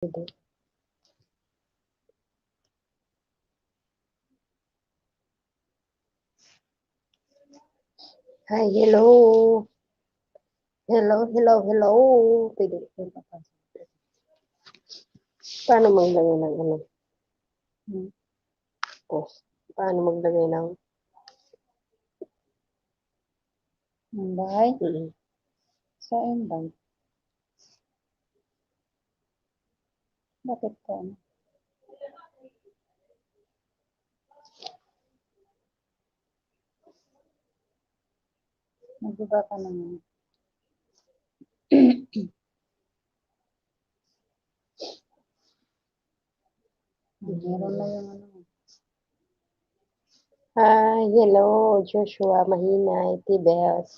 Hi, hello. Hello. Pwede ko papasok. Paano maglagay ng ano? Post. Paano maglagay ng bahay? Sa invite. Bakit ka? Nagbiba ka naman. Meron na yung ano. Hi, hello, Joshua, Mahinay, Tibels.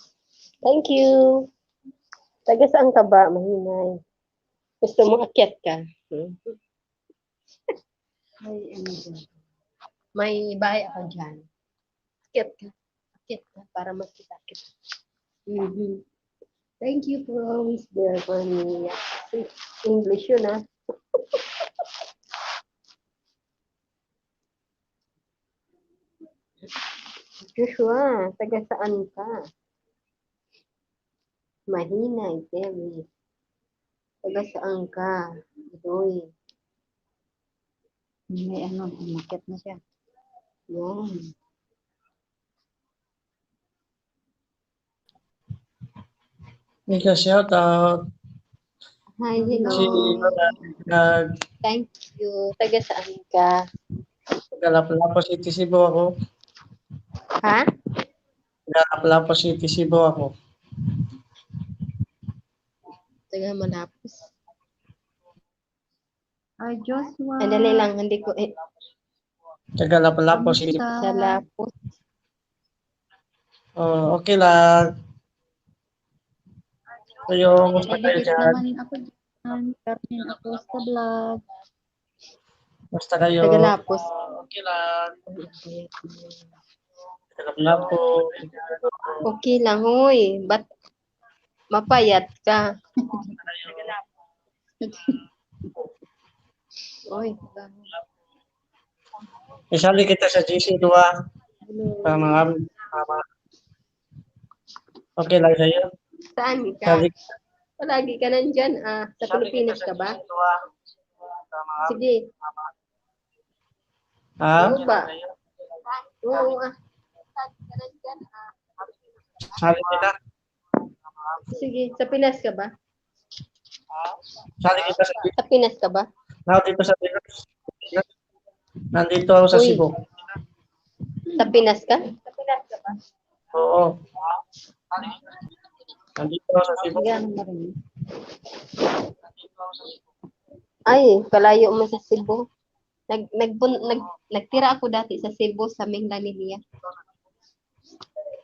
Thank you. Taga saan ka ba, Mahinay? Gusto mo akyat ka? May ano dyan. May bahay ako dyan. Akyat ka para makita kita. Thank you for always there for me. English yun, ah. Joshua, taga saan ka? Mahinay, Terry. Taga saan ka? Doy. May ano, umakit na siya. Yan. Mika, shout out. Hi, hello. Si Thank you. Taga saan ka? Lapu-Lapu City, Cebu ako. Ha? Lapu-Lapu City, Cebu ako. Taga Malapos. Ay, Joshua. Ay, dali lang. Hindi ko Taga Lapu-Lapu City. sa Lapos. Oh, okay lang. Kayo, musta kayo Edit dyan? naman ako dyan. Carmen Acosta Vlog. Musta kayo? Taga Lapos. Okay lang. Taga Lapu-Lapu. Okay lang, hoy. Ba't mapayat ka? Oy. Isali kita sa GC2 para mga okay lang sa'yo. Saan ka? Isali Palagi ka nandyan, ah. Sa Pilipinas ka ba? Sige. Ha? Oo ba? Oo, ah. Palagi ka nandyan, ah. Isali kita? Sige. Sa Pinas ka ba? Isali kita sa Sa Pinas ka ba? Dito sa Pinas. Nandito ako sa Uy. Cebu. Sa Pinas ka? Sa Pinas ka ba? Oo. Nandito ako sa Cebu. Yan na rin. Ay, kalayo mo sa Cebu. Nagtira ako dati sa Cebu sa Minglanilia.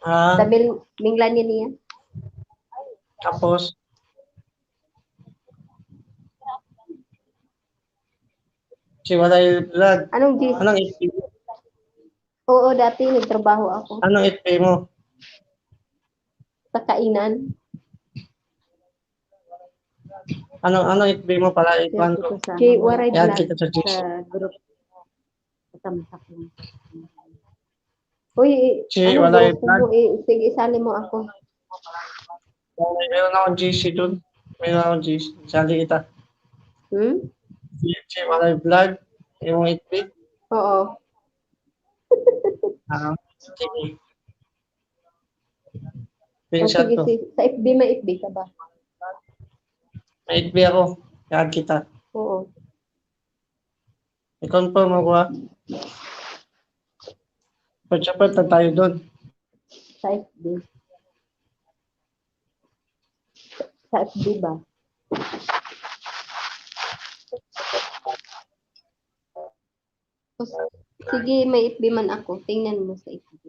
Ha? Sa Minglanilia. Tapos, si Walay Vlog. Anong GC? Anong FP mo? Oo, dati nagtrabaho ako Anong FP mo? sa kainan. Anong FP mo para ikuan Ito ko? sa Kay Waray Yan Vlog. kita sa GC. sa group. Katamsak lang. Uy, Si ano Walay grupo mo? Vlog. Sige, isali mo ako. Meron akong GC doon. Meron akong GC. Sali kita. Hmm? Si Walay Vlog. Yung FP. Oo. Sige. O, Pinsan sige, ko. sa FB, may FB ka ba? May FP ako. Yan kita. Oo. I-confirm mo ko ha. Pag-support na tayo doon. Sa FB. Sa FB ba? O, sige, may FB man ako. Tingnan mo sa FB.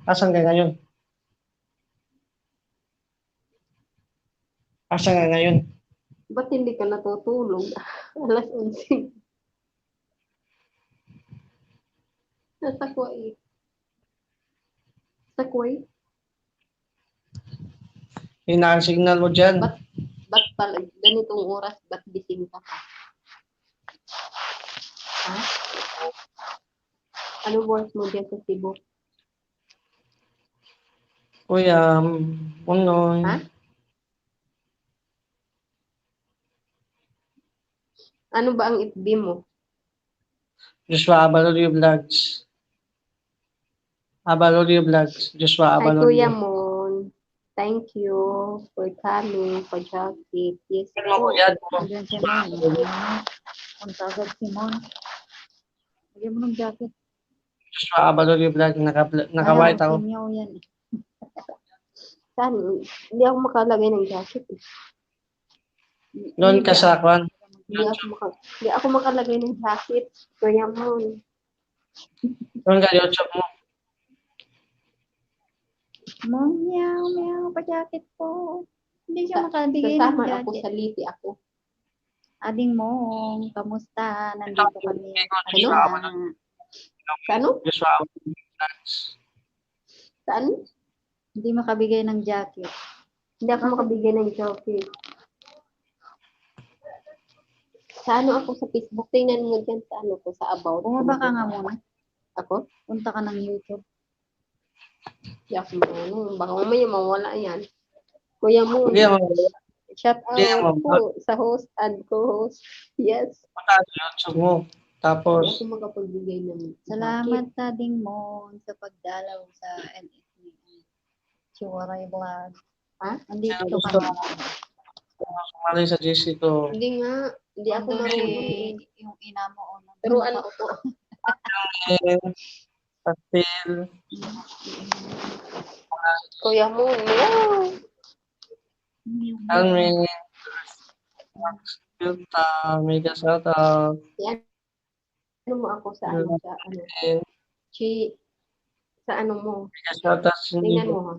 Asan ka ngayon? Asan ka ngayon? Ba't hindi ka natutulog? Alas 11. Nasa Kuwait. Sa Kuwait? Hina ang signal mo dyan. Ba't pala ganitong oras, ba't gising ka pa? Ha? Ano work mo dyan sa Cebu? Kuya, Unoy. Ha? Ano ba ang FB mo? Joshua Abalorio Vlogs. Abalorio Vlogs. Joshua Hi, Kuya Abalorio. Mon. Thank you for coming, for jacket. Yes Yan mo, po. kuya. Andiyan si Mon. Punta agad si Mon. Lagyan mo ng jacket. Joshua Abalorio Vlog. Naka-white ako. Sinyaw yan. Saan? Hindi ako makalagay ng jacket. Doon ka sa kwan. Hindi ako makalagay ng jacket. Kuya Mon. Doon ka YouTube mo. Mon, meow, pa-jacket po. Hindi siya makabigay ng Sasama ako jacket. sa liti ako. Ading Mong, kamusta? Nandito kami. Ano? Sa ano? Joshua Abalorio Vlogs. Saan? Hindi makabigay ng jacket. Hindi ako makabigay ng jacket. Sa ano ako sa Facebook? Tingnan mo dyan sa ano ko, sa about. Bumaba ka nga muna. Ako? Punta ka ng YouTube. Hindi ako ano. Baka mamaya mawala yan. Kuya Mon. Kuya, Shout Yeah, out po sa host and co-host. Yes. punta sa YouTube mo. Hindi Tapos, ako makapagbigay ng Salamat sa Ading Mong sa pagdalaw sa NS ni Chiwaray Vlog. Ha? Andito Sino ka gusto? na. sumali sa GC ko. Hindi nga. Hindi ako marunong. Yung ina mo. Pero ano ko. Pastil. Kuya Mon. Wow. Almin. Filta. Mega shoutout. Yan. Ano mo ako sa ano? Sa ano? Sa ano mo? Mega shoutout. Tingnan mo ha.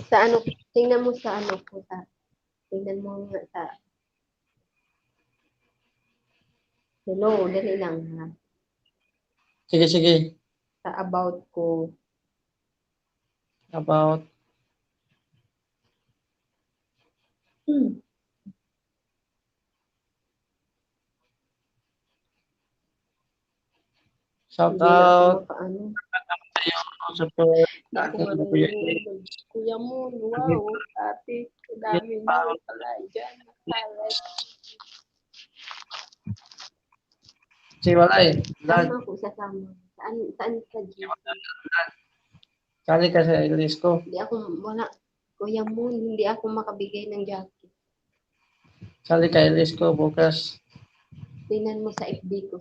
Sa ano? Tingnan mo sa ano ko. Tingnan mo nga sa. Hello. Dali lang ha. Sige, sige. Sa about ko. About. Shout Hindi na ako out. makaano. Support. Hindi ako marunong. Kuya Mon. Wow. Ate. Dami mo pala dyan. Nakalat. Si Walay. Vlog. Sama ako sasama. Saan sa GC? Kali ka sa English ko. Hindi ako, wala. Kuya Mon, hindi ako makabigay ng jacket. Kali ka English ko bukas. Tingnan mo sa FB ko,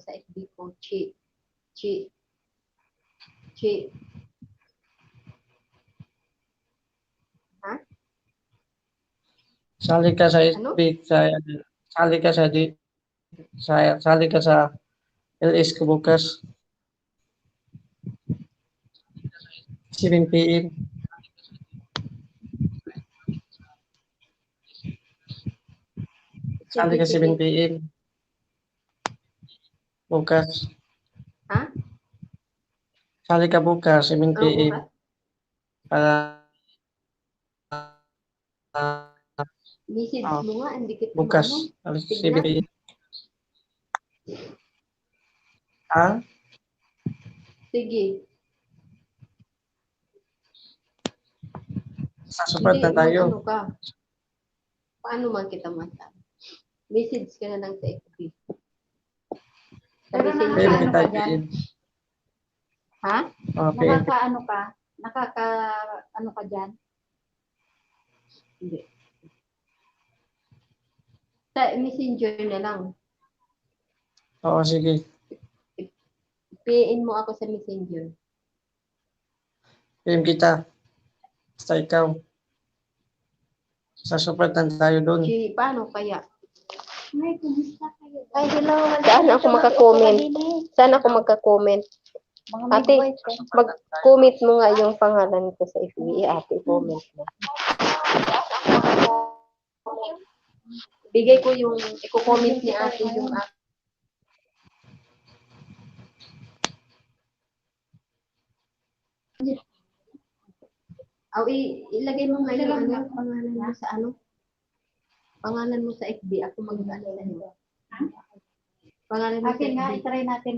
Chi. Ha? Sali ka sa Ano? speak sa sali ka sa sali ka sa LS ko bukas. 7 PM. Sali ka 7 PM. Bukas. Ha? Sali ka bukas 7 Anong PM. oras? Para Message mo nga, hindi kita bukas. maano. Alas Tignan. 7 PM. Ha? Sige. Sa support na tayo. Ano ka? Paano man kita masabi? Message ka na lang sa FB. Pero Sabi PM Ano kita ka dyan? PM. ha? Oh, PM. Nakaka-ano ka dyan? Hindi. Sa messenger na lang. Oo, sige. PN mo ako sa messenger. PM kita. Basta ikaw. Sa support na tayo doon. Paano kaya? Ay, kumusta kayo? Ay, hello. Saan ako makakomment? Saan ako magka-comment? Mga Ate, midwife ka. mag-comment mo nga yung pangalan ko sa FB. Ate, comment mo. Bigay ko yung, i-comment ni ate yung Ilagay mo nga yung pangalan mo sa pangalan mo sa FB. Ako mag-ano sa iyo. Pangalan mo sa Akin nga, FB. itry natin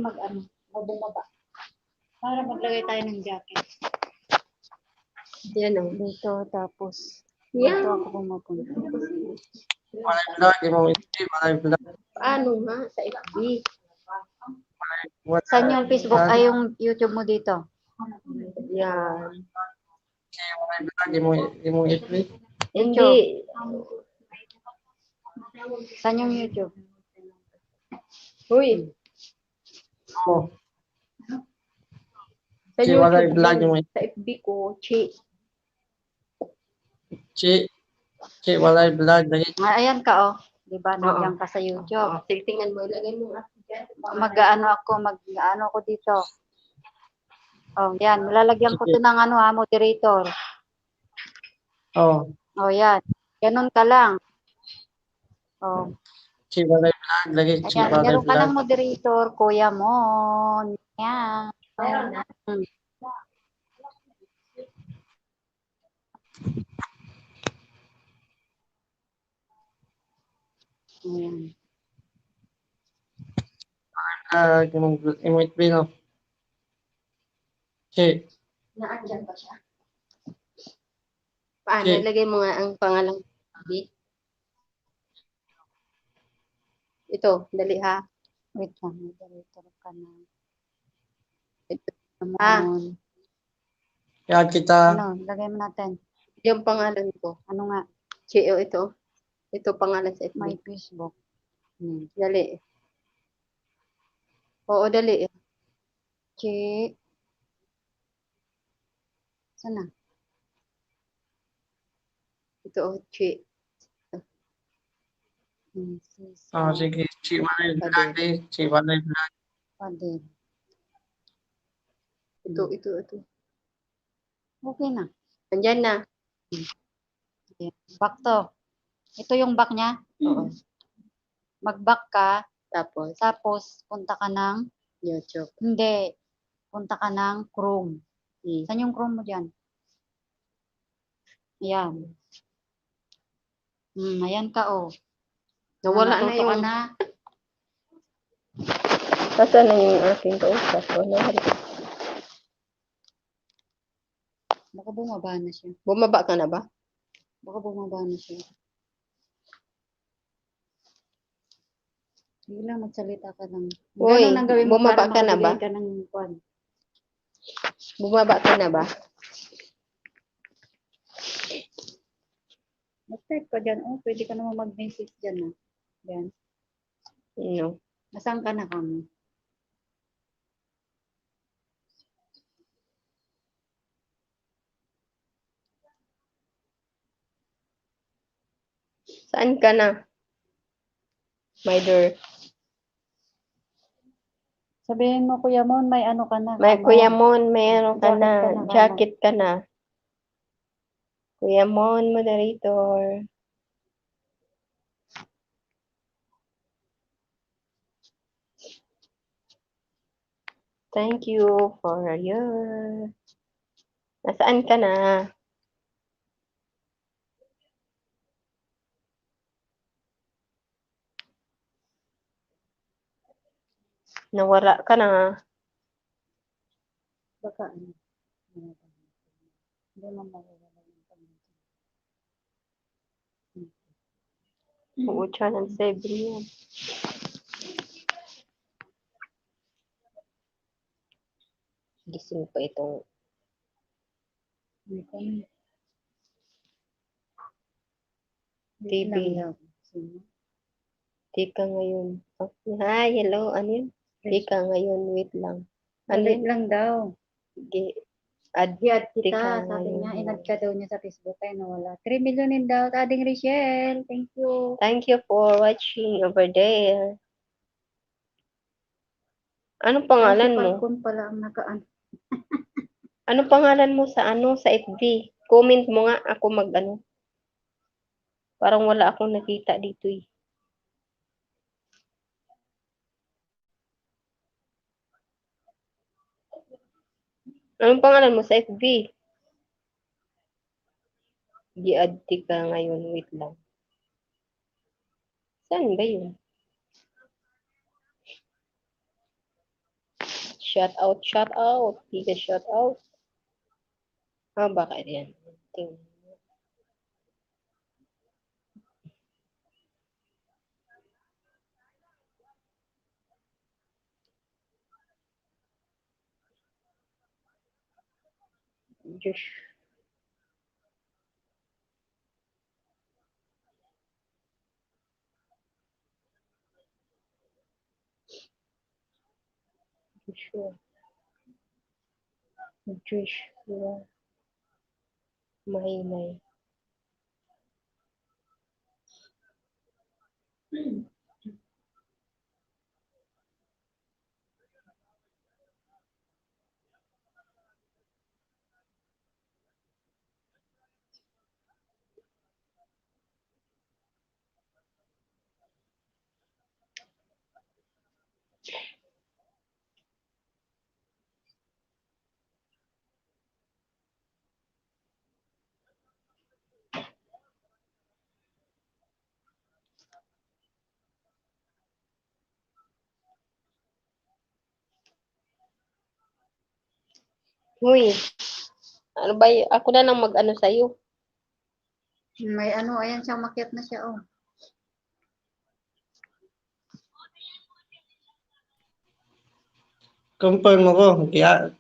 bumaba. Para maglagay tayo ng jacket. Yan o. Dito, tapos, Yan. dito ako pumapunta. Walay vlog, imong FB, walay vlog. Paano nga sa FB? Wala Saan yung Facebook vlog. ay yung YouTube mo dito? Yan. Walay vlog, imong FB. Hindi. Saan yung YouTube? Uy. Oh, Sa Si walay YouTube vlog yan. mo. Sa FB ko, Chi. Chi walay vlog lagi. Ayan ka, oh. Diba, nandiyan ka sa YouTube. Sige, tingnan mo. Ilagay mo nga. Mag-ano ako dito. Oh, yan. Lalagyan ko to ng moderator. Oh, Oh, yan. Ganun ka lang. Oh, Chi walay vlog lagi. Chi ayan. walay Meron ka vlog. ng moderator, Kuya Mon. Yan. Hmm. Ayan. Imong FB no. Chi. Naandyan pa siya. Paano? Okay. Ilagay mo nga ang pangalang FB. Ito, dali ha. Wait lang. Moderator ka na. Ito. Mon. Kaya kita Lagay mo natin. Yung pangalan ko. Ano nga? Chi, ito. Ito pangalan sa FB. My Facebook. Dali. Oo, dali. Chi. Sana. Ito, Chi. sige. Chi walay vlog eh. Chi walay vlog. Padel. Ito. Okay na. Andyan na. Back to. Ito yung back niya. Oo. Mag-back ka. Tapos, Punta ka ng, YouTube. hindi. Punta ka ng Chrome. Hmm. Saan yung Chrome mo dyan? Ayan. Ayan ka, oh. Nawala na Natuto ka yung... na. Saan na yung aking kausap? Wala. Baka bumaba na siya. Bumaba ka na ba? Baka bumaba na siya. Hindi lang magsalita ka lang. Uy, Ganun ang gawin mo bumaba para ka na ba? makabigay ka ng kwan. Bumaba ka na ba? Mag-type ka dyan. Oh, pwede ka naman mag-message dyan. Yan. No. Nasaan ka na kami? Saan ka na? My dear. Sabihin mo, Kuya Mon, may ano ka na. May Come Kuya on. Mon, mayroon ka Jacket na. ka na, Jacket ka na. Kuya Mon, moderator. Thank you for your... Nasaan ka na? Nawala ka na. Baka ano. Hindi mo mawawala yung pamilya. Oo, channel 7 yan. Gising pa itong... May comment. TV. Tika ngayon. Okay. Hi, hello. Ano yun? Tika ngayon. Wait lang. Ano Wait yun? lang daw. Sige. I-add Tika kita. Sabi ngayon. niya, in-add ka daw niya sa Facebook. Kaya nawala. 3 million in daw. Adding Richelle. Thank you. Thank you for watching over there. Anong pangalan mo? Falcon pala ang nakaan. Anong pangalan mo sa sa FB? Comment mo nga ako mag-ano. Parang wala akong nakita dito eh. Anong pangalan mo sa FB? Gi-add ka ngayon. Wait lang. Saan ba yun? Shout out, shout out. Di ka shout out. Baka yan. Tingnan. Josh. Joshua. Joshua. Mahinay. Huy, ano ba ako na lang mag-ano sa'yo. May ano, ayan siya, makiat na siya, oh. Confirm mo ko.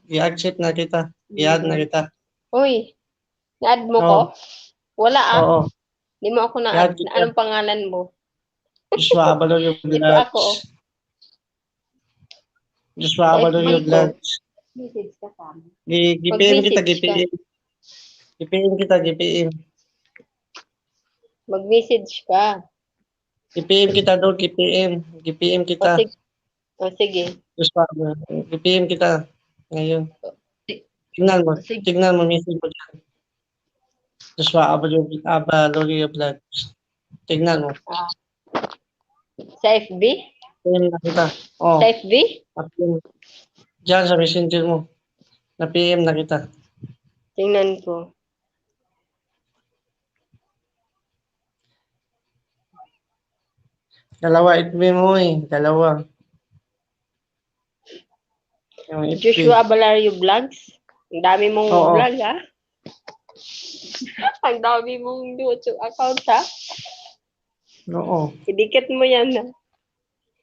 I-accept na kita. I-add na kita. Huy, na-add mo ko? Oo. Wala Oo. Di mo ako na-add. I-add kita. Anong pangalan mo? Joshua Abalorio Ito ako. Vlogs. Joshua Abalorio FB ko. Vlogs. Message ka sa amin. GPM kita, Mag-message ka. GPM. GPM kita, GPM. Mag-message ka. GPM kita doon, GPM. GPM kita. Sige. Joshua, GPM kita. Ngayon. Tingnan mo. Sige. Tingnan mo, message mo dyan. Joshua Abalorio Vlogs. Tingnan mo. Sa FB? PM na kita. Oh, Sa FB? diyan sa messenger mo. Na PM na kita. Tingnan ko. Dalawa FB mo eh. Dalawa. Yung FB. Joshua Abalario Vlogs. Ang dami mong Oo. vlog, ha? Ang dami mong YouTube account, ha? Oo. Idikit mo yan, ha?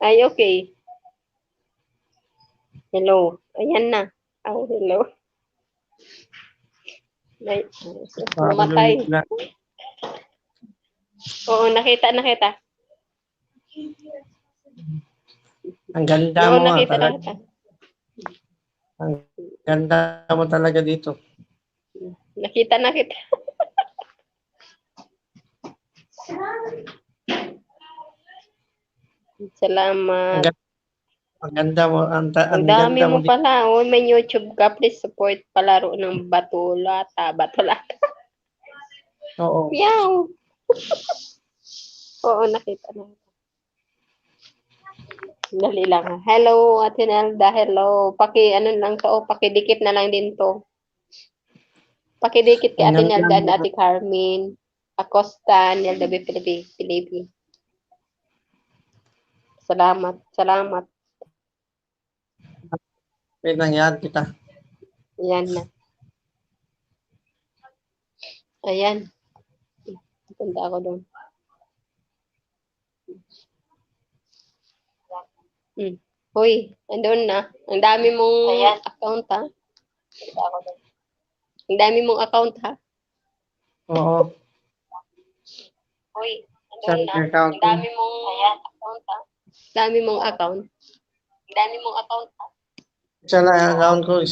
Ay, okay. Hello. Ayan na. Oh, hello. Ay, namatay. Oo, nakita. Ang ganda Oo, mo nga nakita. talaga. Ang ganda mo talaga dito. Nakita. Salamat. Ang ganda mo. Ang dami ganda mo dito. pala. Oh, may YouTube ka. Please support palaro ng Batulata. Oo. Meow. Oo, nakita. Dali lang. Hello, Ate Nelda. Hello. Ano lang to. Pakidikit na lang din to. Pakidikit kay Ate Nelda at Ate Carmen. Acosta, Nelda B. Pilipi. Salamat. Pinangyari kita. Ayan na. Ayan. Punta ako doon. Hoy, andun na. Ang dami mong account, ha? Ang dami mong account, ha? Oo. Hoy, Sa andun na. account. Ang dami mong account, ha? Dami mong account. Ha? Isa lang ang account ko.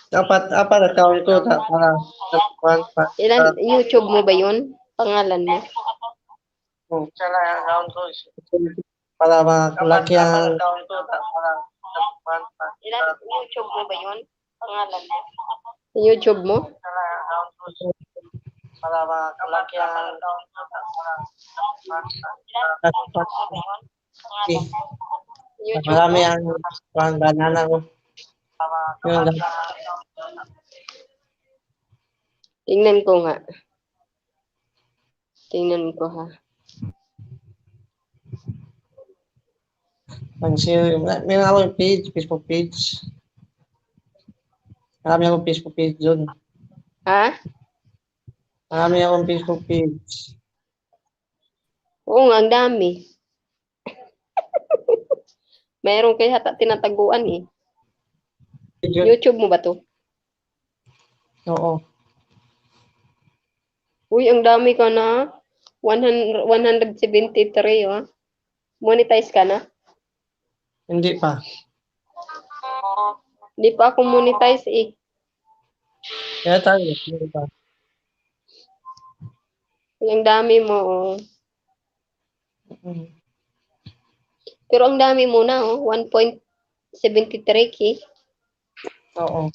Dapat account ko. Para Ilan, YouTube mo ba yun? Pangalan mo? Isa lang ang account ko. Para makalaki ang Ilan, YouTube mo ba yun? Pangalan mo? YouTube mo? para makalaki ang YouTube marami ang banana ko. Yun lang. Tingnan ko nga. Tingnan ko ha. Pang-share. Meron ako yung page, Facebook page. Marami akong Facebook page doon. Ha? Marami akong Facebook page. Oo nga, ang dami. Mayroon kaya hata tinataguan eh. Yun. YouTube mo ba to? Oo. Uy, ang dami ka na. 173 oh. Monetize ka na? Hindi pa. Hindi pa ako monetize eh. Kaya tayo. Hindi pa. Uy, ang dami mo oh. Mm. Pero ang dami mo na oh. 1.73k. Oo.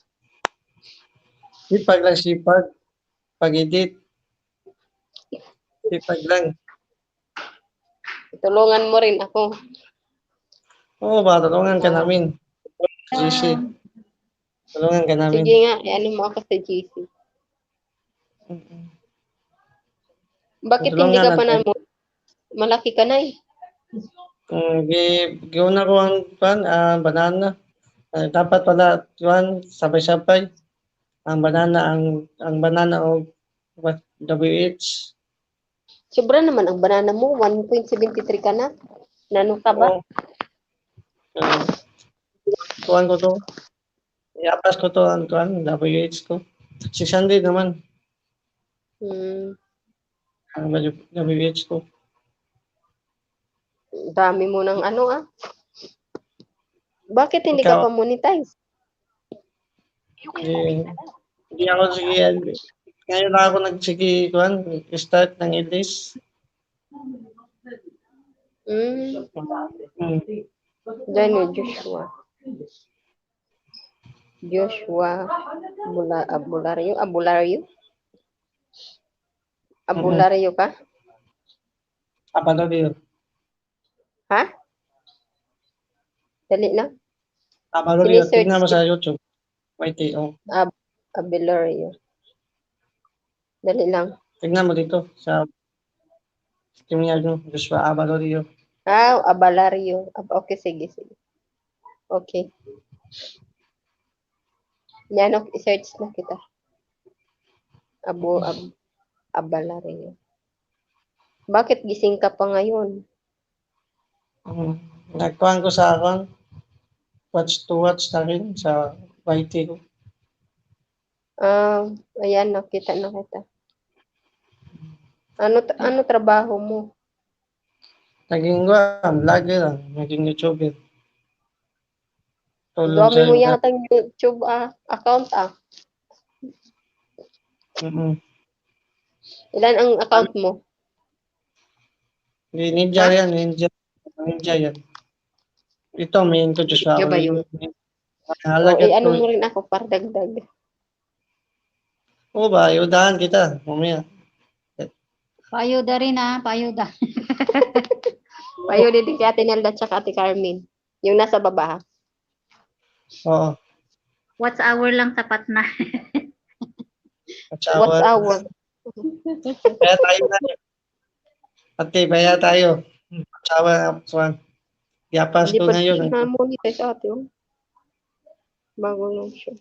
Sipag lang, sipag. Pag-edit. Sipag lang. Tulungan mo rin ako. Oo ba? Tulungan ka namin. GC. Tulungan ka namin. Sige nga, ano mo ako sa GC. Mm-mm. Bakit hindi Tulungan ka pa na natin. malaki ka na eh? Gawin ako ang banana. Dapat pala tuwan sabay-sabay. Ang banana o WH. Sobra naman ang banana mo. 1.73 ka na. Nano ka ba? Oo. Tuwan ko to. I-apas ko to ang WH ko. 600 naman ang WH ko. Dami mo ng ano ah. Bakit hindi Ikaw, ka pa monetize? hindi ako sige. Ngayon lang ako nagsige start ng English. Hmm. Hmm. Diyan mo, Joshua. Joshua Abulario ka? Apalagi yun. Ha? Dali na. Apalagi yun. Sinisearch Tignan mo sa YouTube. YTO. Abulario. Dali lang. Tignan mo dito sa Tingnan nyo, Joshua Abalorio. Abalario. Okay, sige. Okay. Yan, i-search na kita. Abalario. Bakit gising ka pa ngayon? Nagkuhan ko sa akon. Watch to watch na rin sa YT ko. Ayan, nakita na kita. Ano trabaho mo? Naging vlogger lang. Naging YouTuber. Tulong Dami sa mo inyo. yata yung YouTube account ah. Ilan ang account mo? Ninja yan. Ninja yan. Ito, main ko Joshua. Yung ba yun? Halagat Ano ko. mo rin ako para dagdag. Oo ba, iudahan kita. Mamaya. Payuda rin ah, payuda. Payo din kay Ate Nelda at Ate Carmen. Yung nasa baba ha. Oo. What's hour lang sapat na. What's our? Kaya tayo na. Ate, kaya tayo. Sawa, Swan. Yapas Hindi ko pa ngayon. na-monetize ate. Oh. Bago lang siya.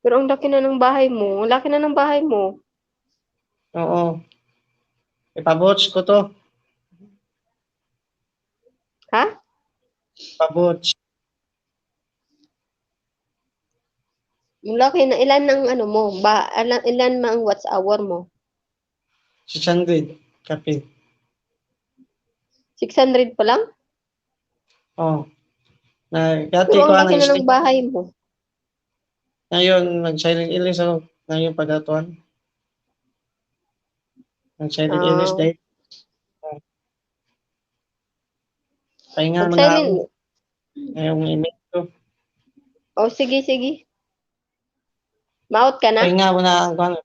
Pero ang laki na ng bahay mo. Ang laki na ng bahay mo. Oo. Ipabots ko to. Ha? Ipabots. Ang laki na. Ilan ng ano mo? Ilan ma ang watch hour mo? 600. Kape. 600 pa lang? Oo. Dati Pero ko ang laki na nag-stay. ng bahay mo. Ngayon, nag-silent illness ako. Ngayon pagkatuan. Nag-silent illness dahil. Pahinga mo na ako. Mag-silent. Ngayong email ko. Sige. Maut ka na? Pahinga mo na ako.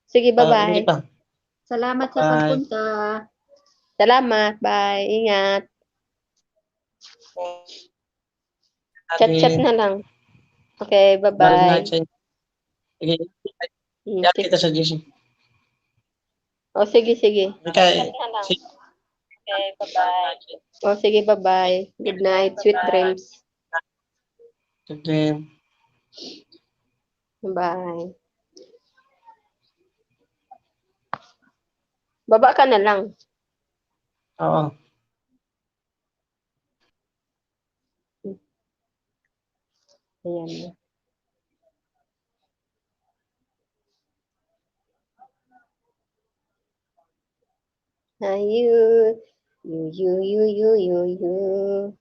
Sige, Hindi bye-bye. pa. Salamat sa Bye. pagpunta. Salamat. Bye. Ingat. Chat-chat na lang. Okay, Good bye-bye. night sa inyo. Sige, Hmm, yan sige. kita sa GC. Oh, sige, sige. Okay. Okay, bye-bye. Oh, sige, bye-bye. Good night. Sweet dreams. Sige. Bye. Baba ka na lang. Oo. Ayan. Ayu. You.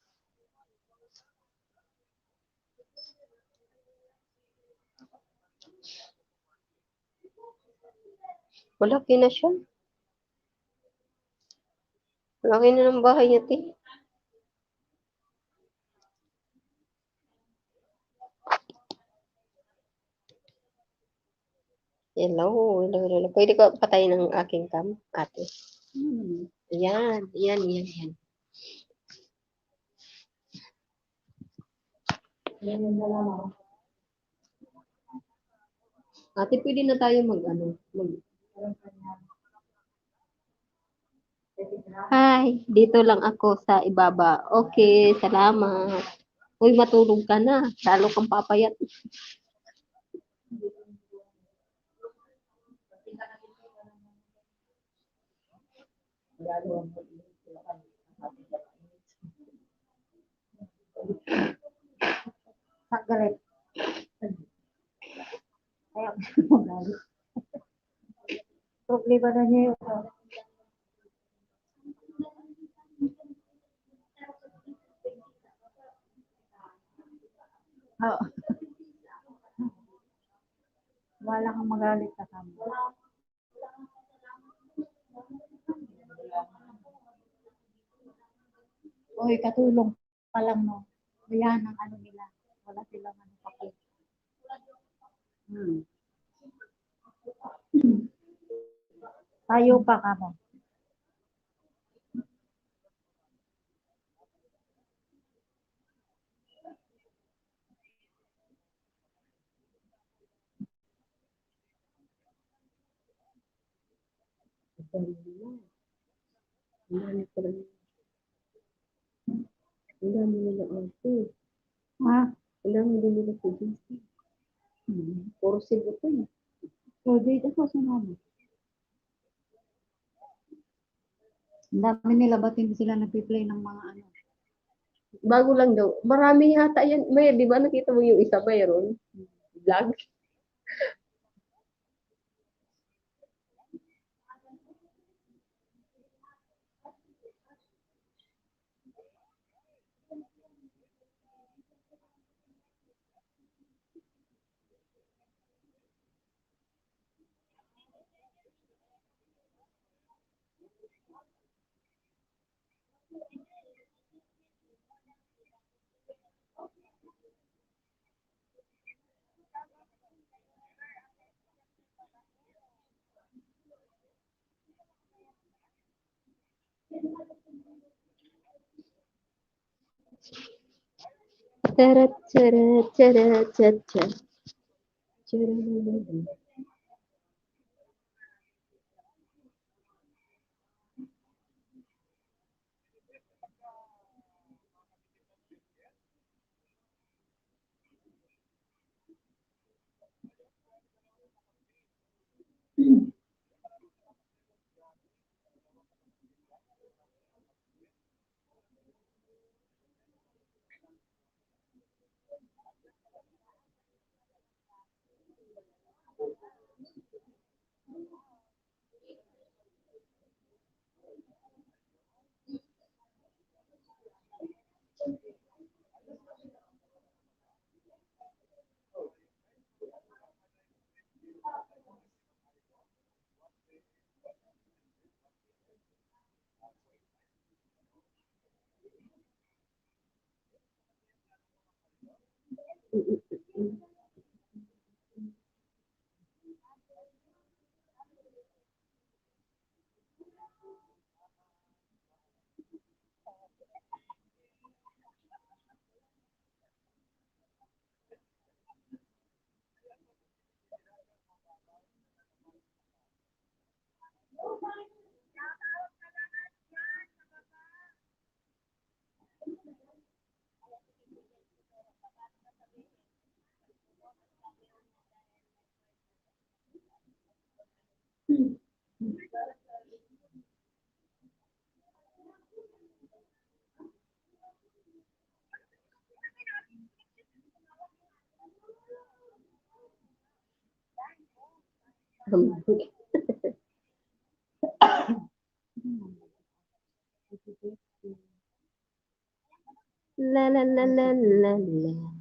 Malaki na siya. Laki na ng bahay niya, te. Hello. Pwede ko patayin ng aking cam, ate. Yan. Ate, pwede na tayo Hi, dito lang ako sa ibaba. Okay, salamat. Uy, matulog ka na. Lalo kang papayat. Galit. Kaya magalit. Problema na niya yun. Oo. Wala kang magalit sa kanya. Oy, katulong pa lang, no? Yan ang ano nila. Wala silang ano paki. Tayo pa ka mo. Ang dami nila ate. Ha? Ang dami din nila sa GC. Puro Cebu to eh. So, dito ko sumama. Ang dami nila, ba't hindi sila nagpi-play ng mga ano? Bago lang daw. Marami yata yan. May, di ba nakita mo yung isa mayroon? Vlog? Tara. La la la la la la.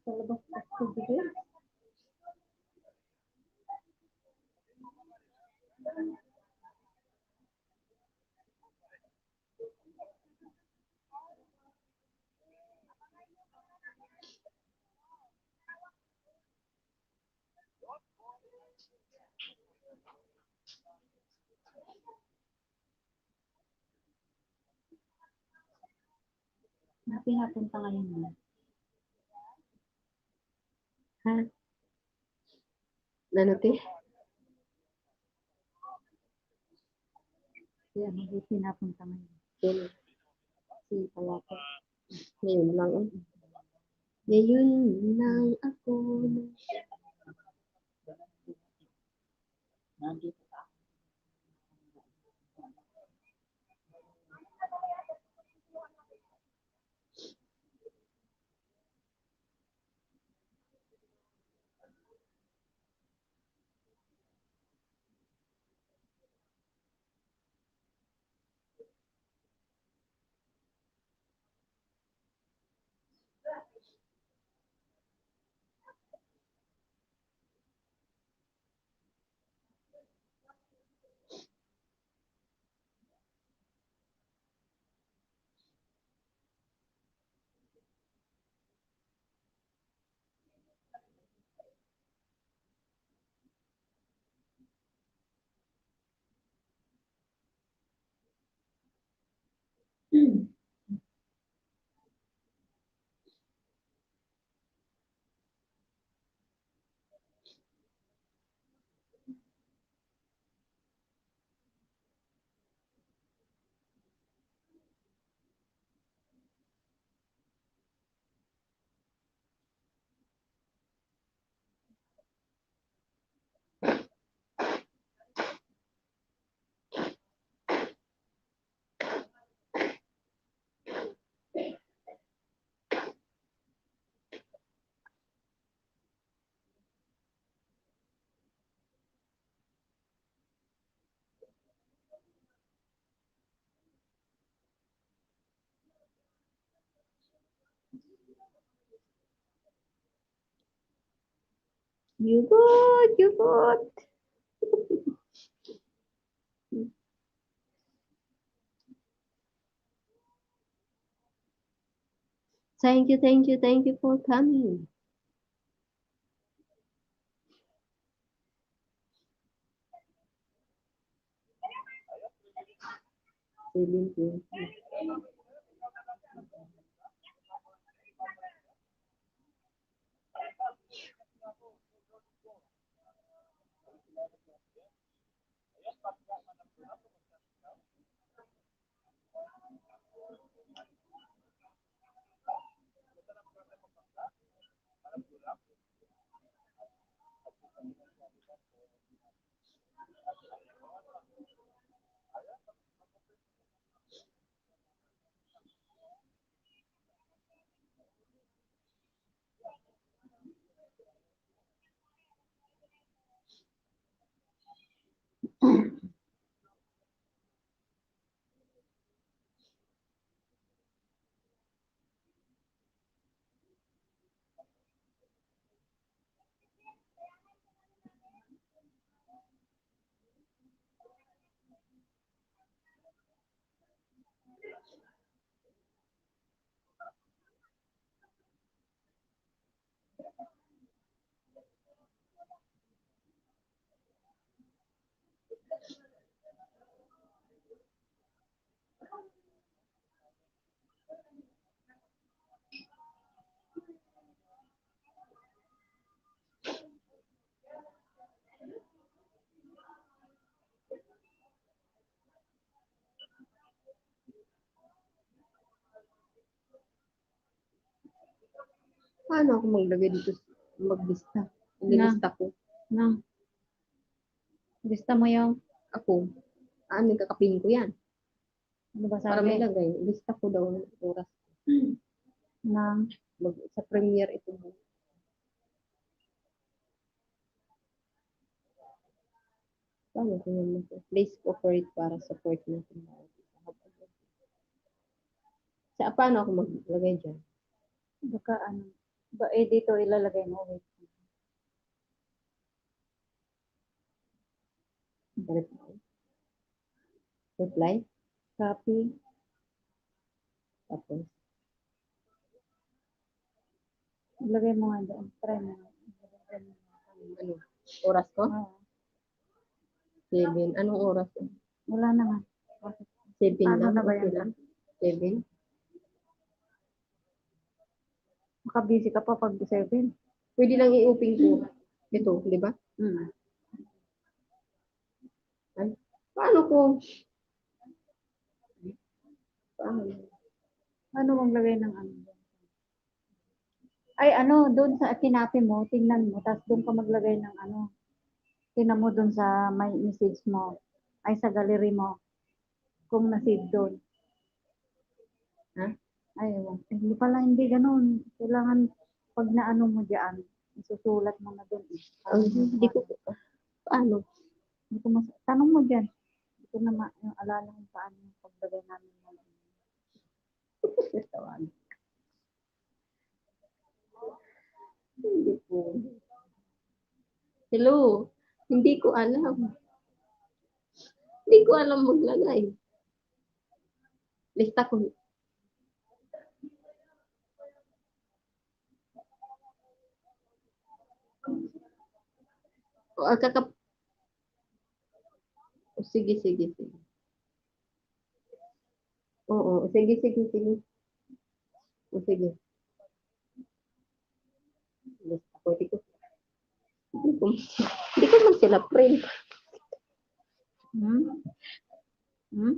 Sa labas ako bigay. Saan pinapunta ngayon mo? Ha? Ano, te? Kaya ano pinapunta ngayon? Yun. Si Palapa. Ngayon lang. Ngayon lang ako. Nandito ka. You good, you good. Thank you for coming. Thank you. Paano ako maglagay dito? Maglista. Ililista ko. Na. Gusto mo yung, Ako. Kakapin ko yan. ano ba Para may sabi? lagay. Lista ko daw ng oras. Na, Sa premiere ito. Paano ko yan? Please cooperate para support natin. Paano ako maglagay dyan? baka ano, ba dito ilalagay mo. Wait. Reply? Reply? Copy. Tapos, Ilagay mo nga doon. Try mo. ano? Oras ko? Oo. 7. Anong oras? Wala naman. 7 Ano lang. na ba Okay yan? lang. 7. Makabisi ka pa pag 7. Pwede lang i-open ko. Ito, di ba? Hmm. Ay, paano ko? Paano? Ano maglagay ng ano? Ay, ano, doon sa kinapi mo, tingnan mo, tapos doon ka maglagay ng ano. Tingnan mo doon sa may message mo. Ay, sa gallery mo. Kung na-save doon. Ha? Ay, ewan. Hindi pala, hindi ganun. Kailangan, pag naano mo dyan, isusulat mo na doon. Hindi ko. Paano? Hindi ko tanong mo dyan. Hindi ko na yung alala kung paano yung paglagay namin. Tawag. Hindi po. Hello. Hindi ko alam. Hindi ko alam maglagay. Lista ko. O, sige, sige, sige. Oo, sige, sige, sige. O, sige. Lista ko. Hindi ko man sila print. Hmm? Hmm?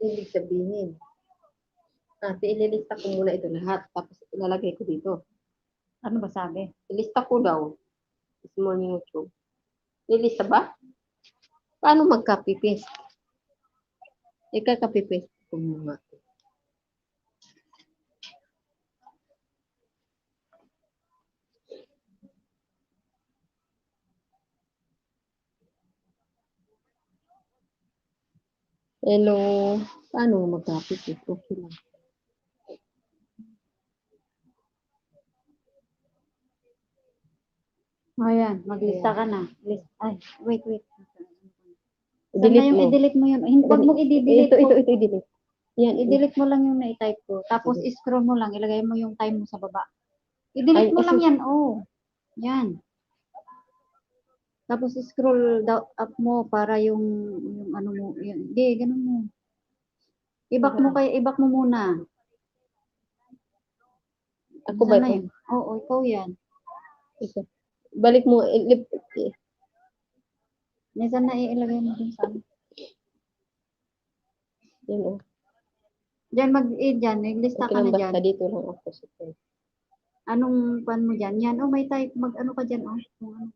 Ibig sabihin. Ililista ko muna ito lahat. Tapos ilalagay ko dito. Ano ba sabi? Ilista ko daw. Small YouTube. Ilista ba? Paano mag-copy paste? Ika-copy paste ko muna. Hello. Paano mag-copy paste? Okay lang. O yan, maglista ka na. Ay, wait. Sana I-delete yung mo. i-delete mo yun. Huwag mong i-delete. Ito, i-delete. Yan, I-delete mo lang yung na-type ko. Tapos scroll mo lang. Ilagay mo yung time mo sa baba. I-delete Ay, mo lang yan. Oh. Yan. Tapos scroll up mo para yung ano mo. Yun. Hindi, ganun mo. Ibak mo muna. Ako ba Sana ito? yun? Oo, ikaw yan. Ito. Balik mo. Minsan na ilagay mo dun sa ano. Yan o. Diyan dyan, naglista Okay ka lang na dyan. basta dito lang ako. Anong pan mo dyan? Yan, may type, ano ka dyan, Kung ano.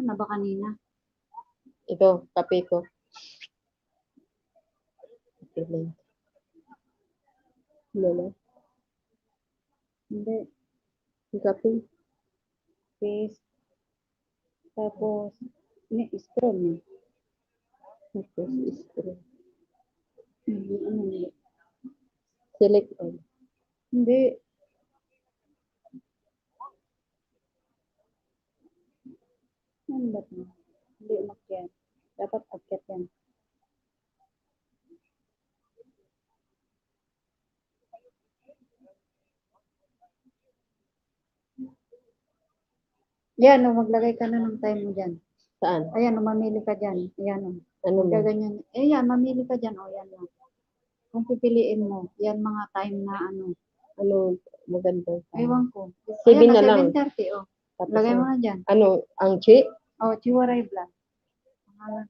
Saan na ba kanina? Ito, kape ko. Okay lang. Ano? Hindi. Yung kape. Paste. Tapos, scroll mo. Tapos, scroll. Ano. Select all. Hindi. Sinundat mo. Hindi umakyat. Dapat akyat yan. Yan, maglagay ka na ng time mo dyan. Saan? Ayan, mamili ka dyan. Ayan, Ano mo? gaganyan. Yan, mamili ka dyan. Yan lang. Kung pipiliin mo, yan mga time na Ano maganda? ewan ko. 7 Ayan, na lang. 7:30, Tapos Lagay mo ano? na dyan. Ano? Ang chi? Chiwaray Blanc. Pangalan.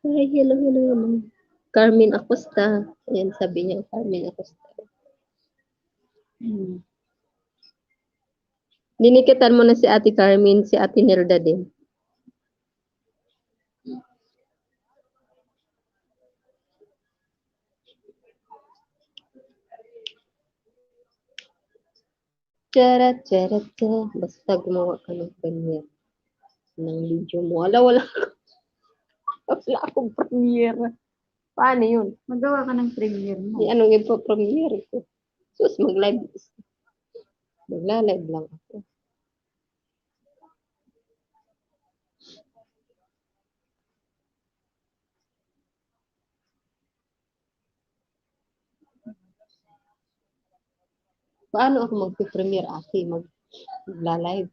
Ay, hello, hello, hello. Carmen Acosta. Ayan, sabi niya, Carmen Acosta. Dinikitan mo na si Ate Carmen, si Ate Nilda din. Charat, charat, charat. Basta gumawa ka ng premiere ng video mo. Wala akong premiere. Paano yun? Magawa ka ng premiere mo. Anong ipo-premiere ko? Sus, mag-live. Magla-live lang ako. Paano ako mag-premiere, Ate? Magla-live?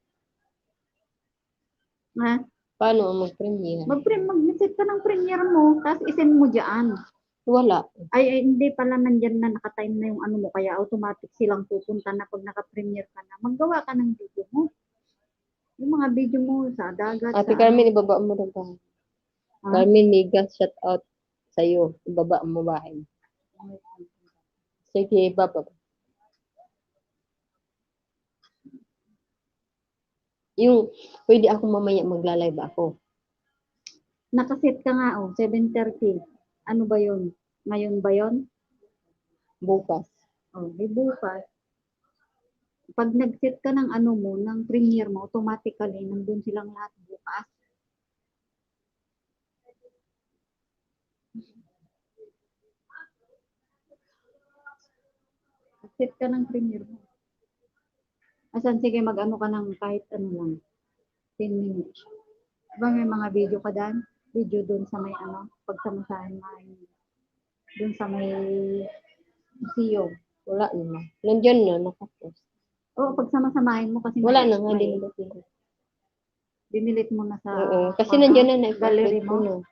Ha? Paano ako mag-premiere? Mag-visit ka ng premiere mo, tapos isend mo dyan. Wala. Ay, hindi pala nandyan na nakatime na yung ano mo, kaya automatic silang pupunta na pag naka-premiere ka na. Maggawa ka ng video mo. Yung mga video mo sa dagat. Ate sa Carmen, ibaba mo na ba? Ha? Carmen, Niga, shout out sa'yo. Ibaba mo bahay. Sige, ibaba. Yung, pwede ako mamaya magla-live ako. Nakaset ka nga, 7:30. Ano ba yun? Ngayon ba yun? Bukas. Di bukas. Pag nag-set ka ng ano mo, ng premiere mo, automatically, nandun silang lahat bukas. Set ka ng premiere mo. Asan, sige, mag-ano ka ng kahit ano lang. 10 minutes. Diba may mga video ka dan? Video dun sa may ano, pagsamasahin nga dun sa may museum. Wala naman. Nandyan na, nakapost. Oo, pagsama-samahin mo kasi Wala na nga may- din. Dinilit mo na sa Oo, kasi nandyan na, gallery na-upload mo. ko na.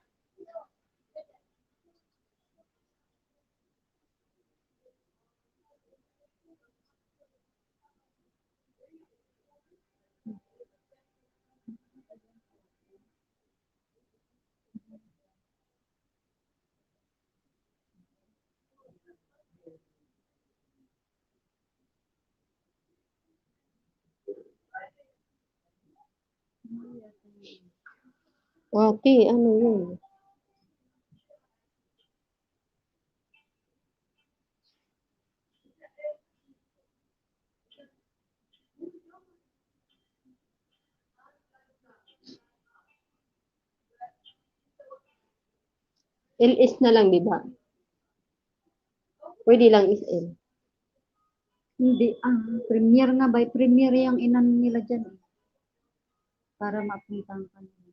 Ate, ano yun? LS na lang, di ba? Pwede lang SL. Hindi, premiere nga by premiere yung inan nila dyan. Para mapuntahan ka nila.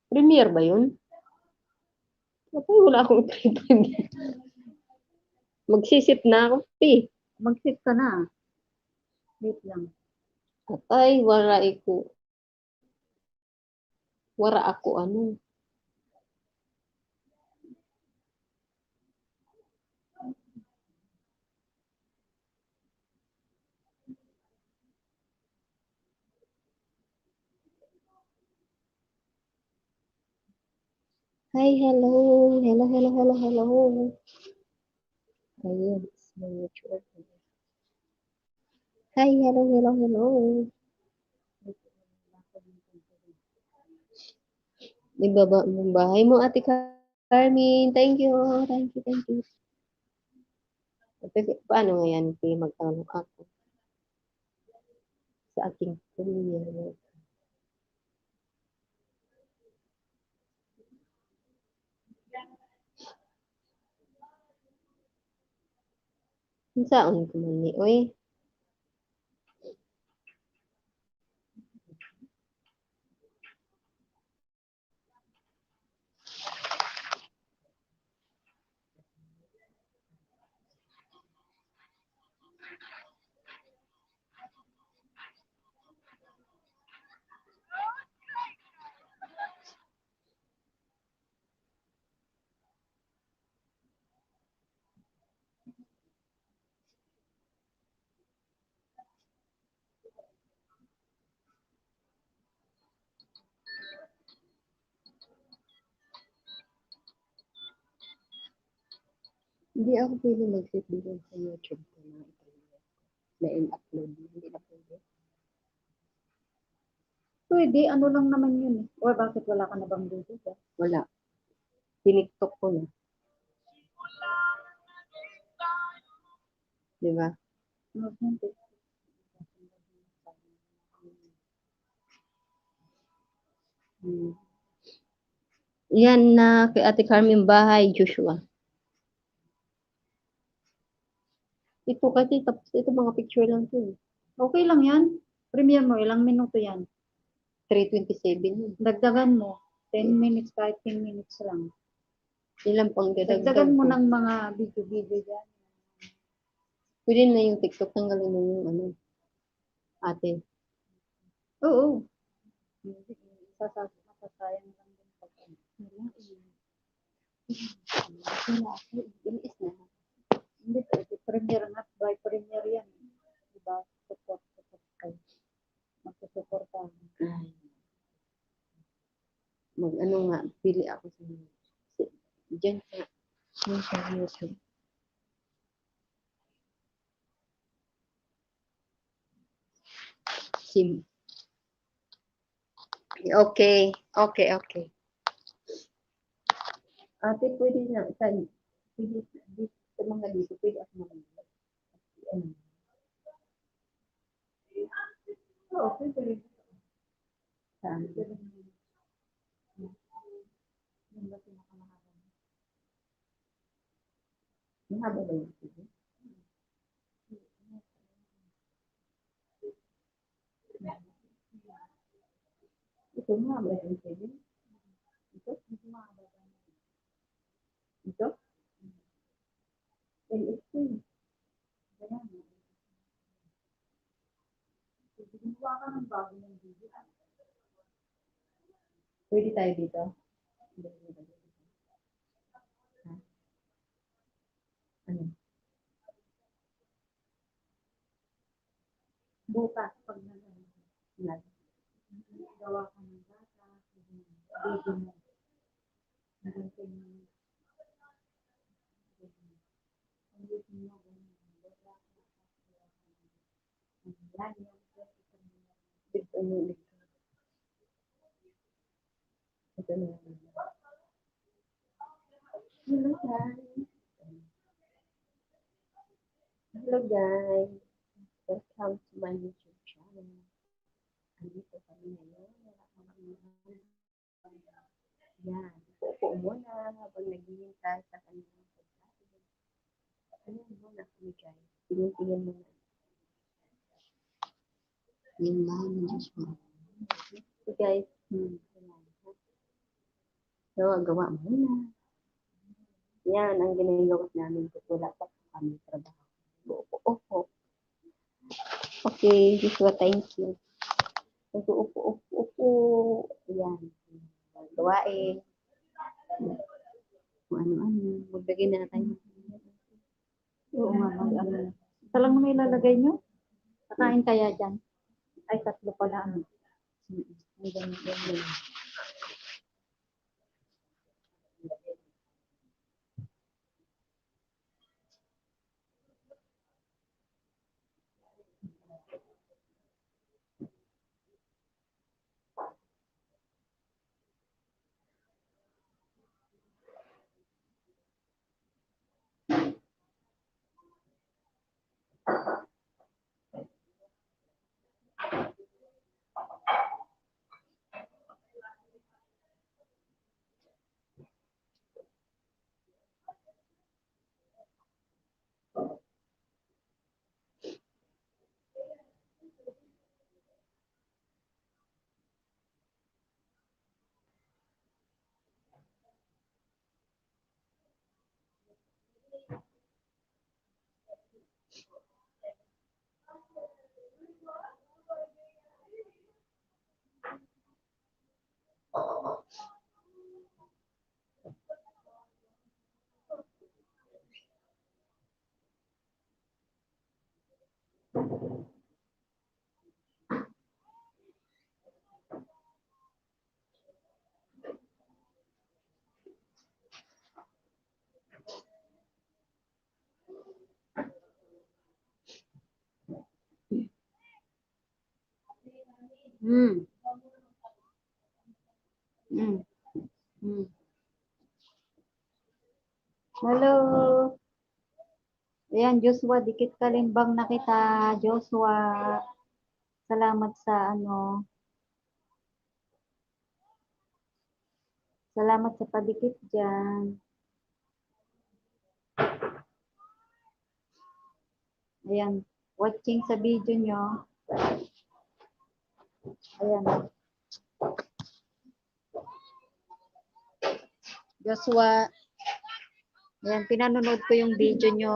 Premiere ba yun? Patay, wala akong pre-premier. Magsisip na ako, Pi. Mag-sit ka na. Wait lang. Patay, wala ko. Wala ako, ano. Hi, hello. Hello, hello, hello, hello. Ayun, it's my YouTube. Hi, hello, hello, hello. Ibaba mo bahay mo, Ate Carmen. Thank you, thank you, thank you. Paano nga yan, Pi? Magtanong ako sa aking pamilya. Saan ko man ni, oy? Hindi ako pwede mag-sit dito sa YouTube ko na na-upload. Hindi na pwede. Pwede, ano lang naman yun eh. O bakit wala ka na bang Bluetooth? Wala. Tiniktok ko na. Di ba? Yan na kay Ate Carmen bahay, Joshua. Ito kasi, tapos ito mga picture lang to. Okay lang yan. Premiere mo, ilang minuto yan. 3:27. Dagdagan mo. 10 minutes, kahit 10 minutes lang. Ilan pang dadagdag Dagdagan mo ko? ng mga video-video dyan. Pwede na yung TikTok, tanggalin mo yung ano. Ate. Oo. Sasayang lang din pag Wala ako. Ilis na. Hindi, pwede. Premiere na. By premiere yan. Diba? Support kayo. Magsusupport ka. Mag-ano nga, pili ako sa dyan sa YouTube. Sim. Okay. Okay, okay. Ate, pwede na. Pwede sa mga dito, pwede ako mag-ano. Oo, pwede. Saan? Mahaba ba yung video? Ito, mahaba yung video? Ito? Ito? LS2. Gumawa ka ng bago ng video. Pwede tayo dito? Ha? Ano? Bukas, pag Vlog. gawa ka ng data, video mo. Nagantay mo. Ang video mo, Dito mo ulit. Ito na. Hello guys. Hello guys. Welcome to my YouTube channel. Andito kami ngayon. Yan. Upo muna habang naghihintay sa kanilang pagkain. Ano muna kami guys? Tingin muna. Yung bahay ng Joshua. So guys, gawa muna. Yan ang ginagawa namin kasi wala pa kami trabaho. Upo. Okay, Joshua, thank you. Upo. Yan. Gawain. Kung ano-ano. Maglagay na tayo. Oo nga, mag-ano. Ito lang naman ilalagay nyo? Kakain kaya dyan? Ay, tatlo pala. Ano? Ay, ganyan. Hmm. Hmm. Hmm. Hello. Ayan, Joshua, dikit kalimbang na kita, Joshua. Salamat sa ano. Salamat sa padikit dyan. Ayan, watching sa video nyo. Ayan. Joshua. Ayan, pinanonood ko yung video nyo.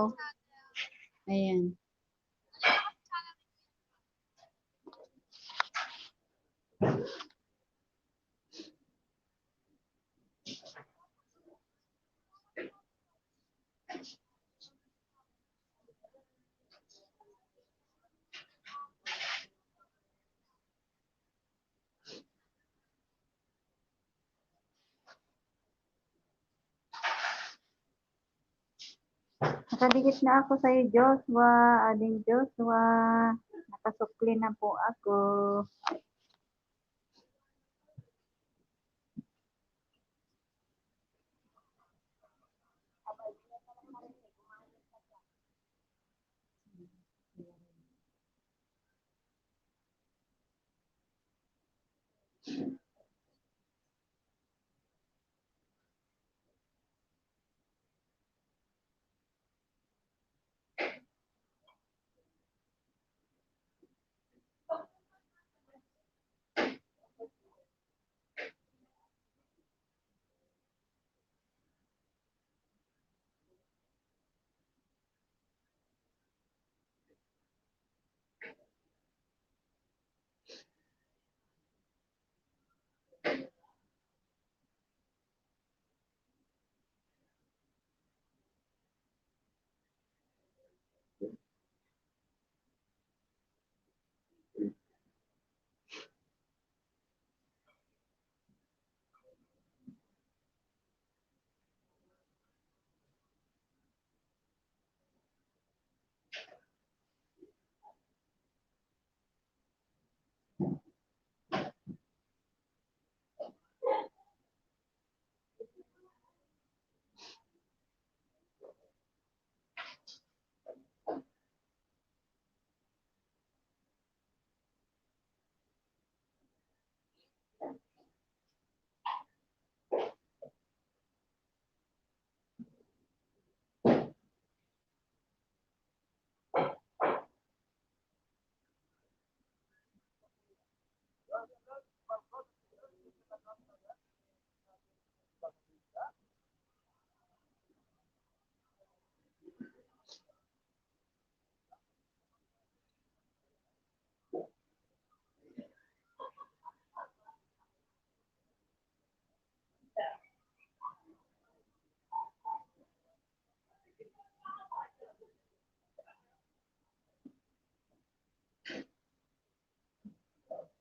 Ayan. Nakadikit na ako sa'yo, Joshua. Ading Joshua. Nakasukli na po ako.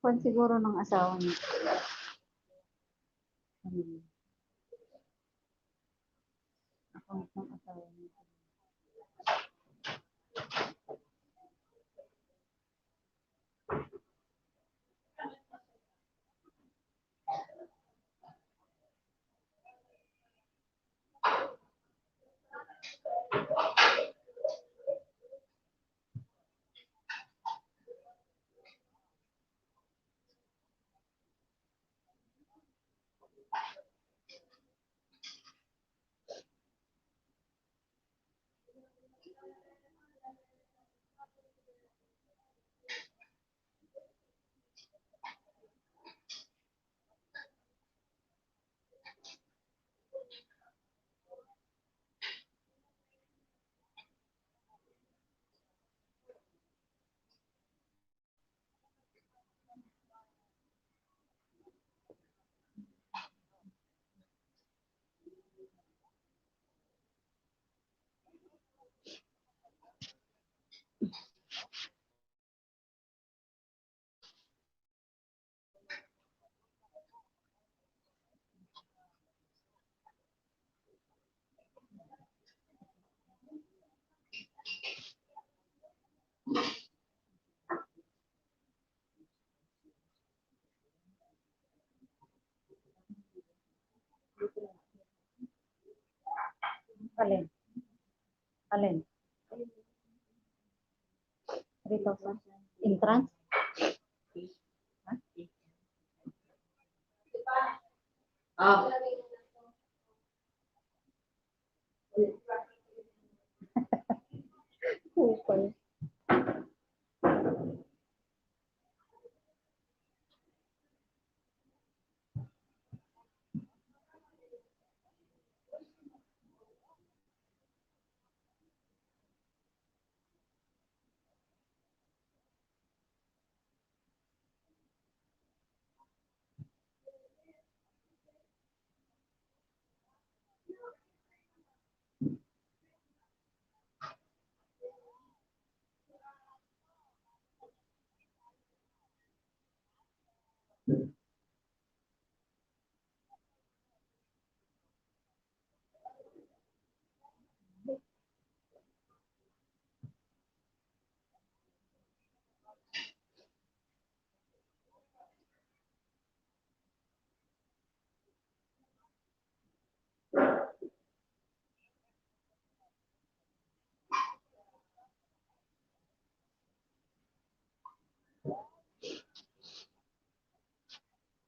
Kwan siguro ng asawa niya. Account ng asawa niya. Alin? Alin? 3,000? Entrance? Ah, Kupal.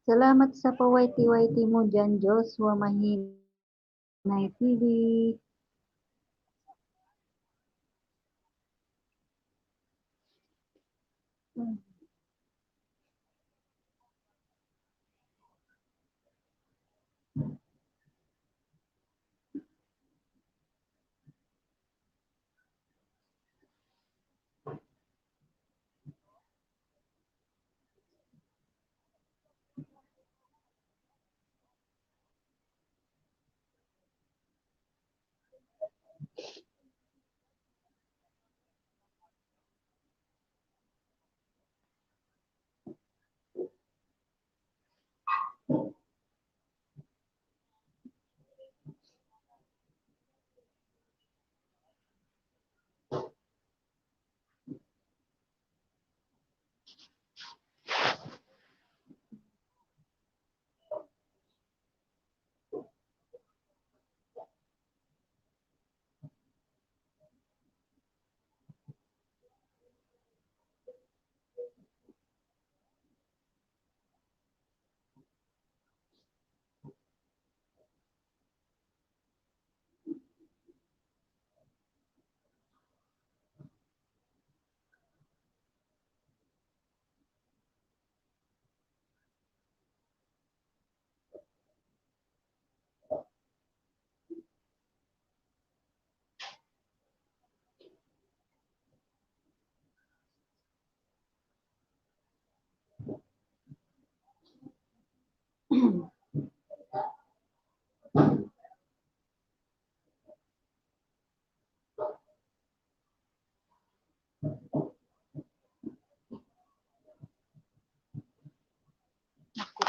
Salamat sa pa-YT-YT mo dyan, Joshua Mahinay TV.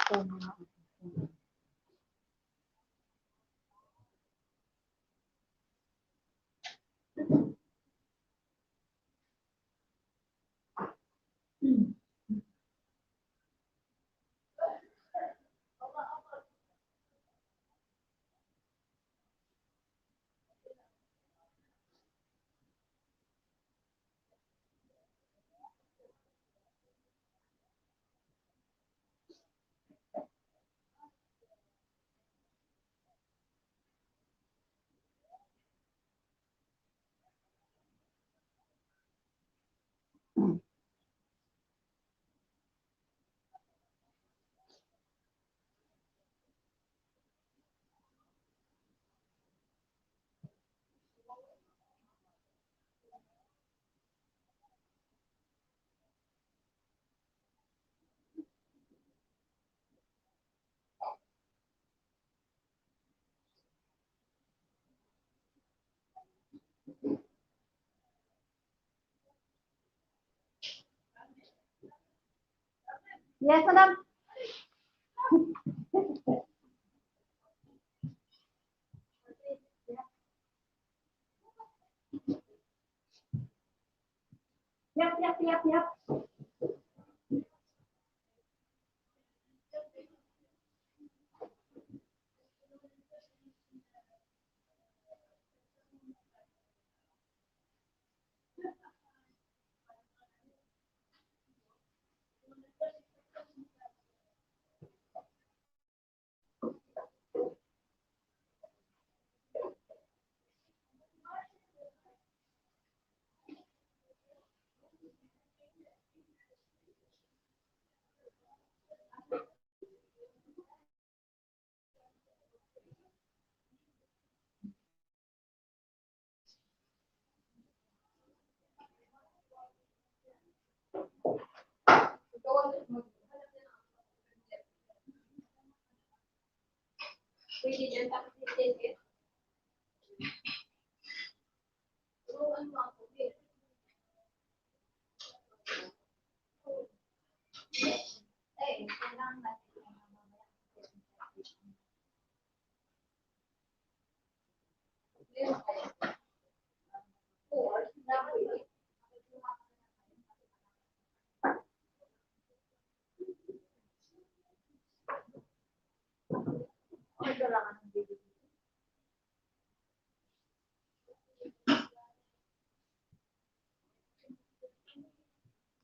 So, mga Yes, madam. Yap, yap, yap, yap.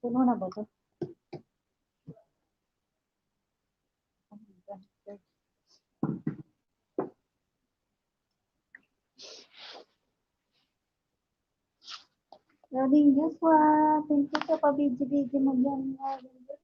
Puno na ba ito? Loading Joshua. Thank you sa pabidyo-bidyo mo dyan. Loading Joshua.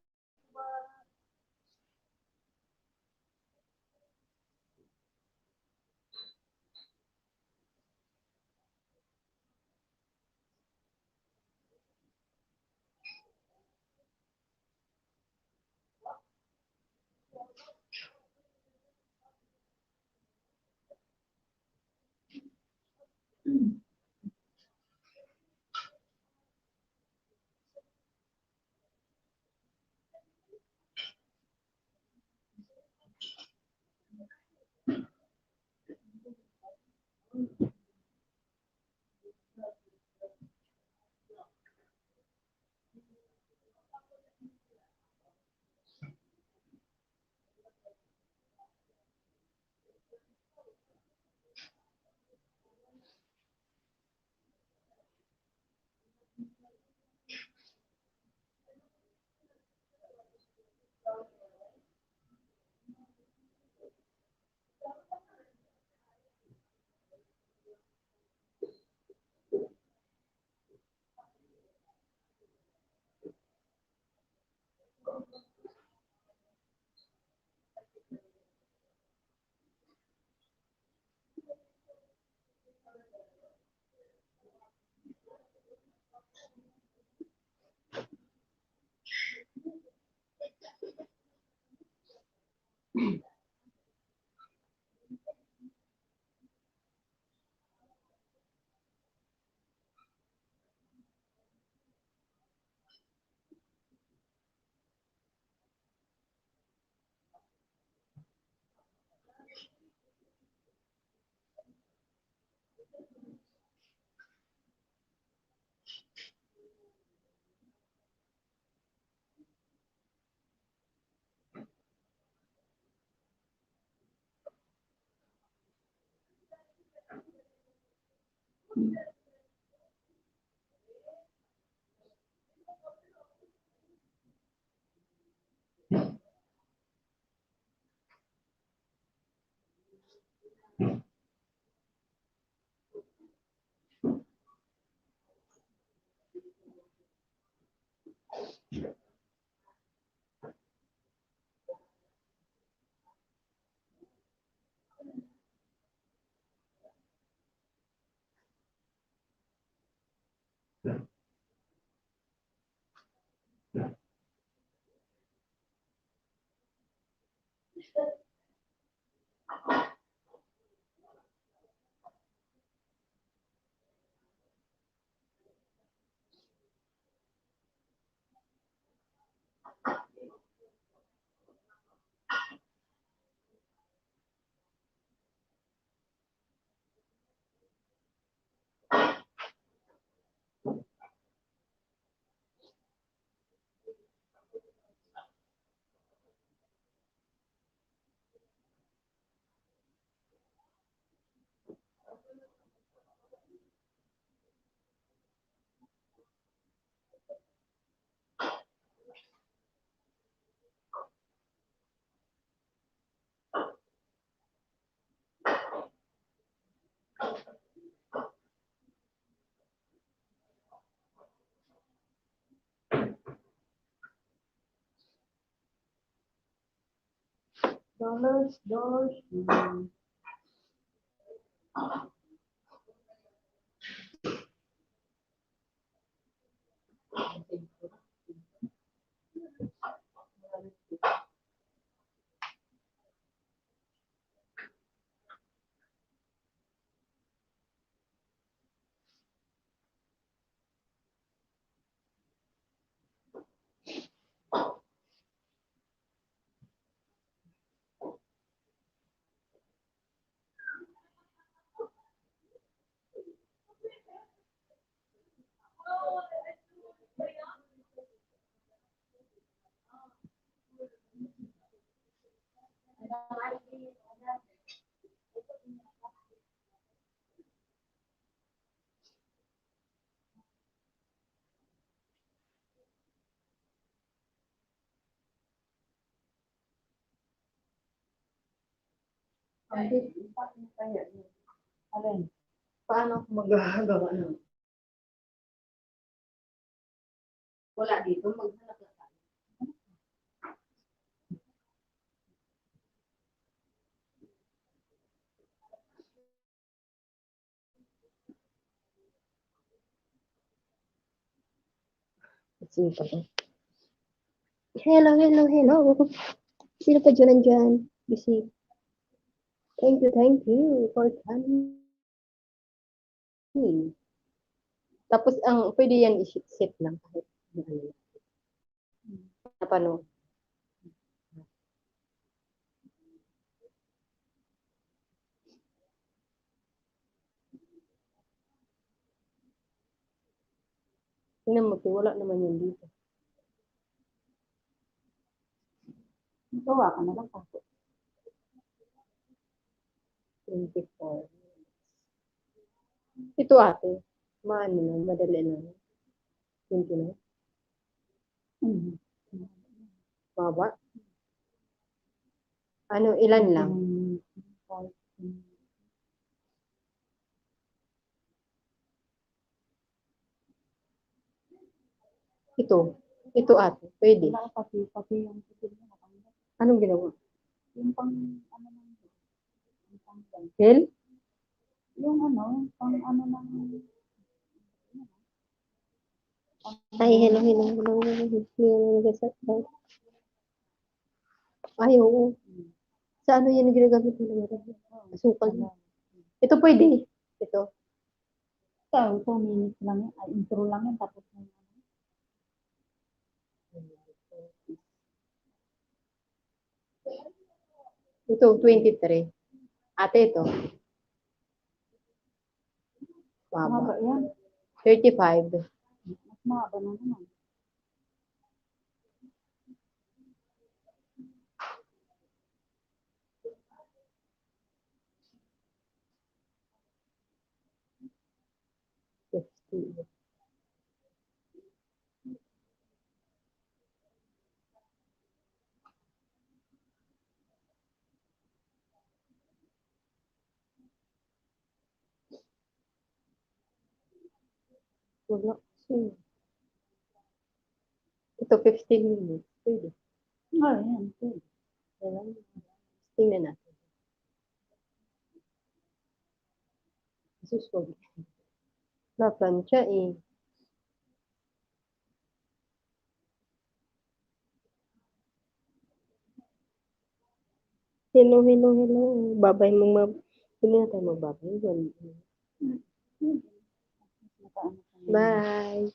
Dollars. Alin? Paano ako magagawa nun? Wala dito, maghanap na tayo. Sino pa ba? Hello. Sino pa dyan nandyan? Busy. Thank you for coming. Tapos, pwede yan i-set lang kahit ano. Paano? Tingnan mo, wala naman yun dito. Gawa ka na lang ako. 24. Ito ate. Maano na, madali na. 29. Baba. Ano, ilan lang? Ito ate, pwede. Wala, pati yung titigil mo. Anong ginawa? Yung pang, ano lang. Yung pang, Hel? yung ano, pang ano lang. Ay, hello. Ay, oo. Sa ano yan ginagamit mo naman? Asukal. Ito pwede. Ito. So, 2 minutes lang yan. Ay, intro lang yan. Tapos na yan. Ito, 23. Ate, ito. Mahaba Baba. yan. 35. Mas mahaba na naman. 50. Wala kasi. Ito, 15 minutes. Pwede. Yan. Pwede. Wala. Tingnan natin. Susunod. Naplansya eh. Hello, hello, hello. Babay mong hindi na tayo magbabay. Nakaano ka na. Bye.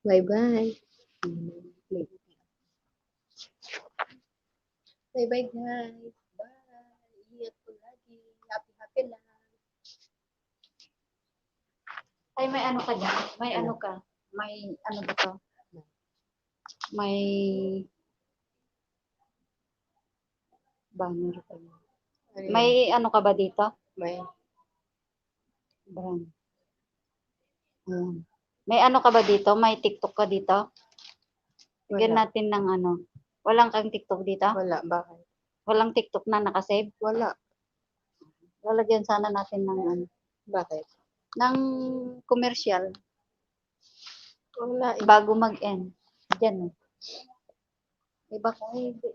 Bye-bye. Bye-bye, guys. Bye. Ingat po lagi. Happy lang. Ay, may ano ka dyan? May ano ka? May ano ba to? May banner ka. May ano ka ba dito? May. Brand. Ayan. May ano ka ba dito? May TikTok ka dito? Bigyan Wala. natin ng ano. Walang kang TikTok dito? Wala. Bakit? Walang TikTok na nakasave? Wala. Lalagyan sana natin ng ano. Bakit? Ng commercial. Wala eh. Bago mag-end. Diyan. Iba ko Pwede.